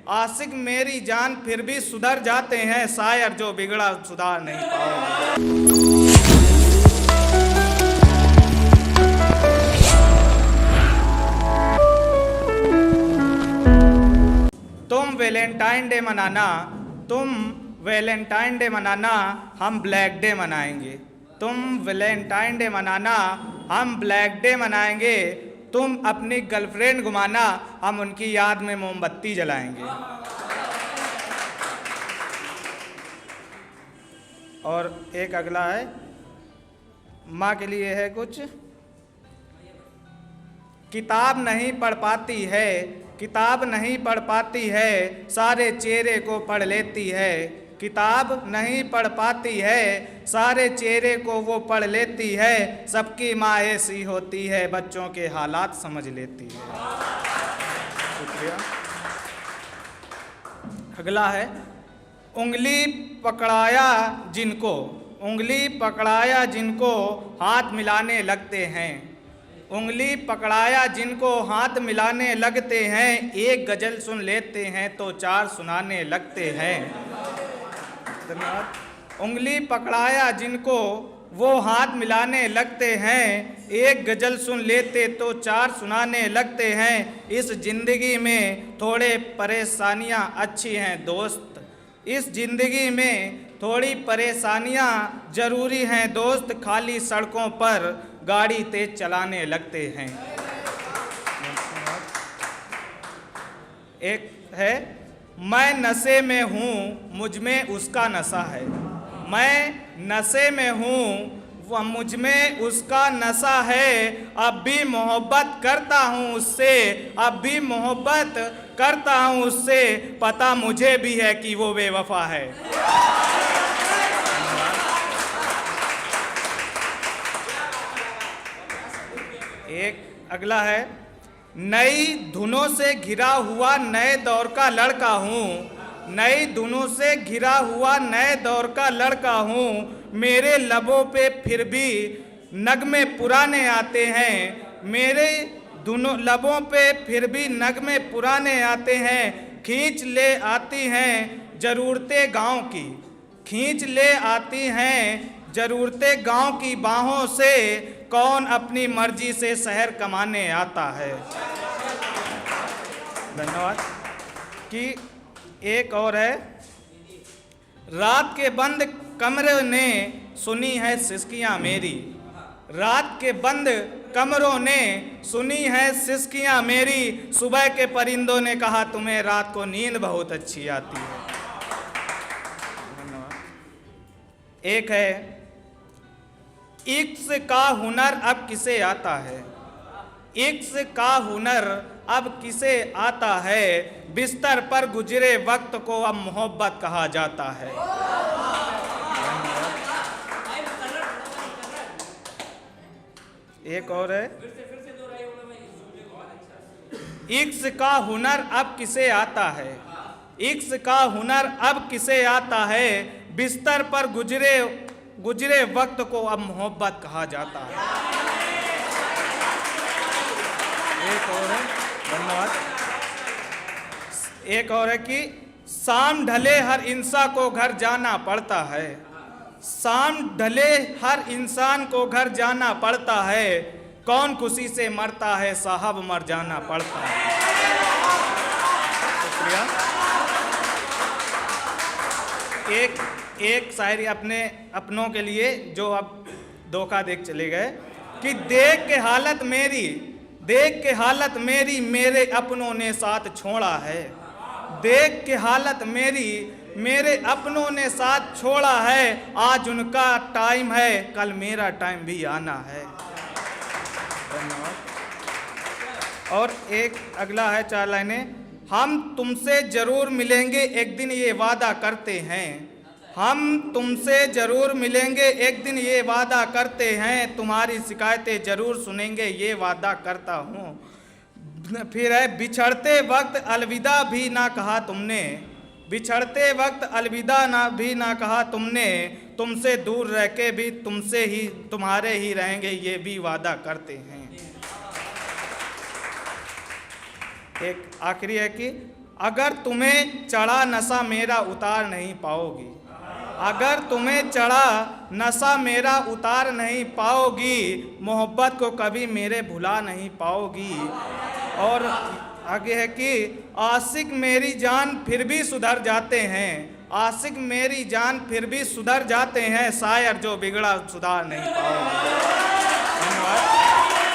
आशिक मेरी जान फिर भी सुधर जाते हैं, शायर जो बिगड़ा सुधार नहीं पाओगे। तुम वैलेंटाइन डे मनाना, तुम वैलेंटाइन डे मनाना, हम ब्लैक डे मनाएंगे। तुम वैलेंटाइन डे मनाना, हम ब्लैक डे मनाएंगे। तुम अपनी गर्लफ्रेंड घुमाना, हम उनकी याद में मोमबत्ती जलाएंगे। और एक अगला है, माँ के लिए है कुछ। किताब नहीं पढ़ पाती है, किताब नहीं पढ़ पाती है, सारे चेहरे को पढ़ लेती है। किताब नहीं पढ़ पाती है, सारे चेहरे को वो पढ़ लेती है। सबकी माँ ऐसी होती है, बच्चों के हालात समझ लेती है। शुक्रिया। अगला है, उंगली पकड़ाया जिनको, उंगली पकड़ाया जिनको हाथ मिलाने लगते हैं। उंगली पकड़ाया जिनको हाथ मिलाने लगते हैं, एक गज़ल सुन लेते हैं तो चार सुनाने लगते हैं। धन्यवाद। उंगली पकड़ाया जिनको वो हाथ मिलाने लगते हैं, एक गज़ल सुन लेते तो चार सुनाने लगते हैं। इस ज़िंदगी में थोड़े परेशानियां अच्छी हैं दोस्त, इस ज़िंदगी में थोड़ी परेशानियां ज़रूरी हैं दोस्त, खाली सड़कों पर गाड़ी तेज चलाने लगते हैं। एक है, मैं नशे में हूँ मुझ में उसका नशा है। मैं नशे में हूँ वह मुझ में उसका नशा है। अब भी मोहब्बत करता हूँ उससे, अब भी मोहब्बत करता हूँ उससे, पता मुझे भी है कि वो बेवफा है। एक अगला है, नई धुनों से घिरा हुआ नए दौर का लड़का हूँ, नई धुनों से घिरा हुआ नए दौर का लड़का हूँ। मेरे लबों पे फिर भी नगमे पुराने आते हैं, मेरे दोनों लबों पे फिर भी नगमे पुराने आते हैं। खींच ले आती हैं ज़रूरतें गाँव की, खींच ले आती हैं ज़रूरतें गाँव की बाहों से, कौन अपनी मर्जी से शहर कमाने आता है। धन्यवाद। कि एक और है, रात के बंद कमरे ने सुनी है सिसकियाँ मेरी, रात के बंद कमरों ने सुनी है सिसकियाँ मेरी। सुबह के परिंदों ने कहा तुम्हें रात को नींद बहुत अच्छी आती है। धन्यवाद। एक है, इश्क़ का हुनर अब किसे आता है, इश्क़ का हुनर अब किसे आता है। बिस्तर पर गुजरे वक्त को अब मोहब्बत कहा जाता है। एक और है, इश्क़ का हुनर अब किसे आता है, इश्क़ का हुनर अब किसे आता है। बिस्तर पर गुजरे वक्त को अब मोहब्बत कहा जाता है। एक और है, धन्यवाद। एक और है कि शाम ढले हर इंसान को घर जाना पड़ता है, शाम ढले हर इंसान को घर जाना पड़ता है। कौन खुशी से मरता है साहब मर जाना पड़ता है। शुक्रिया। एक शायरी अपनों के लिए जो अब धोखा देख चले गए, कि देख के हालत मेरी, देख के हालत मेरी मेरे अपनों ने साथ छोड़ा है। देख के हालत मेरी मेरे अपनों ने साथ छोड़ा है। आज उनका टाइम है, कल मेरा टाइम भी आना है। धन्यवाद। और एक अगला है, 4 लाइनें। हम तुमसे जरूर मिलेंगे एक दिन ये वादा करते हैं, हम तुमसे जरूर मिलेंगे एक दिन ये वादा करते हैं। तुम्हारी शिकायतें जरूर सुनेंगे ये वादा करता हूँ। फिर है, बिछड़ते वक्त अलविदा भी ना कहा तुमने, बिछड़ते वक्त अलविदा भी ना कहा तुमने। तुमसे दूर रह के भी तुमसे ही तुम्हारे ही रहेंगे ये भी वादा करते हैं। एक आखिरी है कि अगर तुम्हें चढ़ा नशा मेरा उतार नहीं पाओगी, अगर तुम्हें चढ़ा नशा मेरा उतार नहीं पाओगी, मोहब्बत को कभी मेरे भुला नहीं पाओगी। और आगे है कि आशिक मेरी जान फिर भी सुधर जाते हैं, आशिक मेरी जान फिर भी सुधर जाते हैं, शायर जो बिगड़ा सुधार नहीं पाओगे। धन्यवाद।